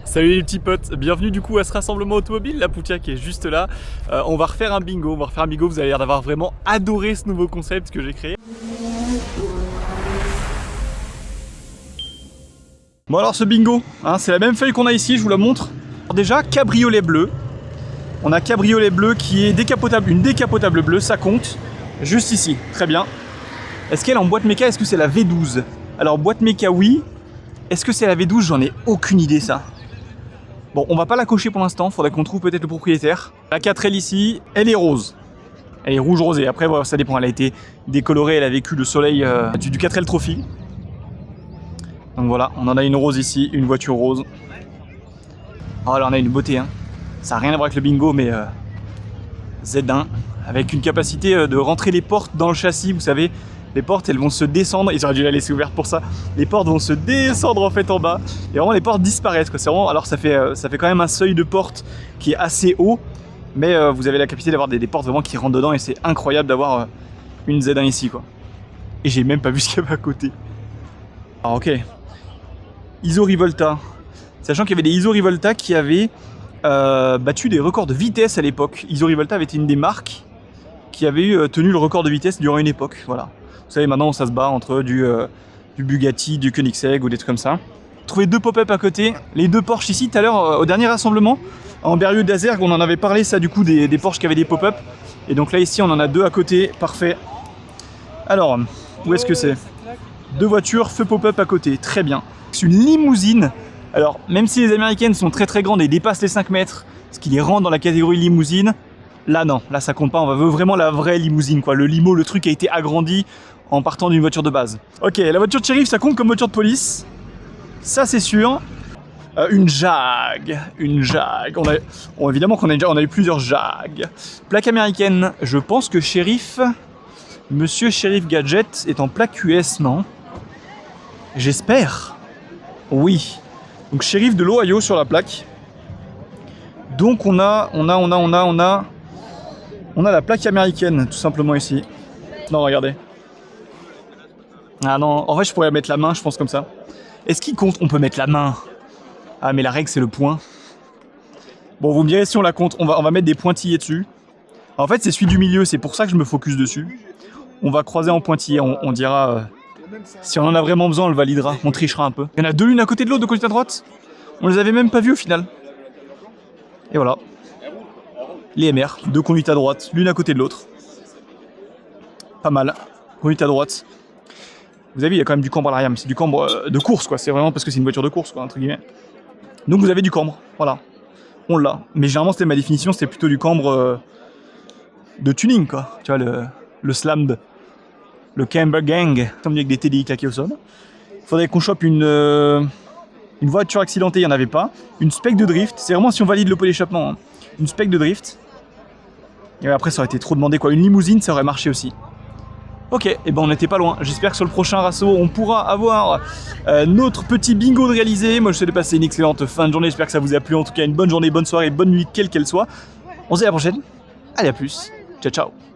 Salut les petits potes, bienvenue du coup à ce rassemblement automobile, la Poutia qui est juste là. On va refaire un bingo, vous avez l'air d'avoir vraiment adoré ce nouveau concept que j'ai créé. Bon alors ce bingo, hein, c'est la même feuille qu'on a ici, je vous la montre. Alors déjà, cabriolet bleu. On a cabriolet bleu qui est décapotable, une décapotable bleue, ça compte. Juste ici, très bien. Est-ce qu'elle est en boîte méca, est-ce que c'est la V12? Alors boîte méca oui. Est-ce que c'est la V12? J'en ai aucune idée ça. Bon, on va pas la cocher pour l'instant, faudrait qu'on trouve peut-être le propriétaire. La 4L ici, elle est rose. Elle est rouge rosée, après voilà, ça dépend, elle a été décolorée, elle a vécu le soleil du 4L Trophy. Donc voilà, on en a une rose ici, une voiture rose. Oh là on a une beauté, hein. Ça n'a rien à voir avec le bingo, mais Z1, avec une capacité de rentrer les portes dans le châssis, vous savez. Les portes, elles vont se descendre, ils auraient dû la laisser ouverte pour ça. Les portes vont se descendre en fait en bas, et vraiment les portes disparaissent, quoi. C'est vraiment, alors ça fait quand même un seuil de porte qui est assez haut, mais vous avez la capacité d'avoir des portes vraiment qui rentrent dedans, et c'est incroyable d'avoir une Z1 ici, quoi. Et j'ai même pas vu ce qu'il y avait à côté. Alors ok, ISO Rivolta, sachant qu'il y avait des ISO Rivolta qui avaient battu des records de vitesse à l'époque. ISO Rivolta avait été une des marques qui avait tenu le record de vitesse durant une époque, voilà. Vous savez, maintenant ça se bat entre du Bugatti, du Koenigsegg ou des trucs comme ça. Trouvé deux pop-up à côté, les deux Porsche ici, tout à l'heure au dernier rassemblement, en Berrieux d'Azergues, on en avait parlé ça du coup des Porsche qui avaient des pop-up. Et donc là ici on en a deux à côté, parfait. Alors, où est-ce que c'est? Deux voitures, feu pop-up à côté, très bien. C'est une limousine. Alors, même si les américaines sont très très grandes et dépassent les 5 mètres, ce qui les rend dans la catégorie limousine, là non, là ça compte pas, on veut vraiment la vraie limousine, quoi. Le limo, le truc a été agrandi en partant d'une voiture de base. Ok, la voiture de shérif, ça compte comme voiture de police. Ça c'est sûr. Une Jag. Évidemment qu'on a eu plusieurs Jag. Plaque américaine, je pense que shérif, monsieur shérif Gadget est en plaque US, non? J'espère. Oui. Donc shérif de l'Ohio sur la plaque. Donc on a la plaque américaine tout simplement ici. Non, regardez. Ah non, en vrai je pourrais mettre la main, je pense comme ça. Est-ce qu'il compte? On peut mettre la main. Ah mais la règle c'est le point. Bon, vous me direz si on la compte, on va mettre des pointillés dessus. En fait c'est celui du milieu, c'est pour ça que je me focus dessus. On va croiser en pointillés, on dira si on en a vraiment besoin, on le validera, on trichera un peu. Il y en a deux l'une à côté de l'autre, de côté à droite. On les avait même pas vus au final. Et voilà. Les MR, deux conduites à droite, l'une à côté de l'autre. Pas mal. Conduite à droite. Vous avez vu, il y a quand même du cambre à l'arrière, mais c'est du cambre de course, quoi. C'est vraiment parce que c'est une voiture de course, quoi, entre guillemets. Donc vous avez du cambre, voilà. On l'a. Mais généralement, c'était ma définition, c'était plutôt du cambre de tuning, quoi. Tu vois, le slammed. Le camber gang, comme dit avec des TDI claqués au sol. Il faudrait qu'on chope une voiture accidentée, il n'y en avait pas. Une spec de drift, c'est vraiment si on valide le pot d'échappement. Hein. Une spec de drift. Et après, ça aurait été trop demandé, quoi. Une limousine, ça aurait marché aussi. Ok, et ben on n'était pas loin. J'espère que sur le prochain rasso, on pourra avoir notre petit bingo de réalisé. Moi, je souhaite de passer une excellente fin de journée. J'espère que ça vous a plu. En tout cas, une bonne journée, bonne soirée, bonne nuit, quelle qu'elle soit. On se dit à la prochaine. Allez, à plus. Ciao, ciao.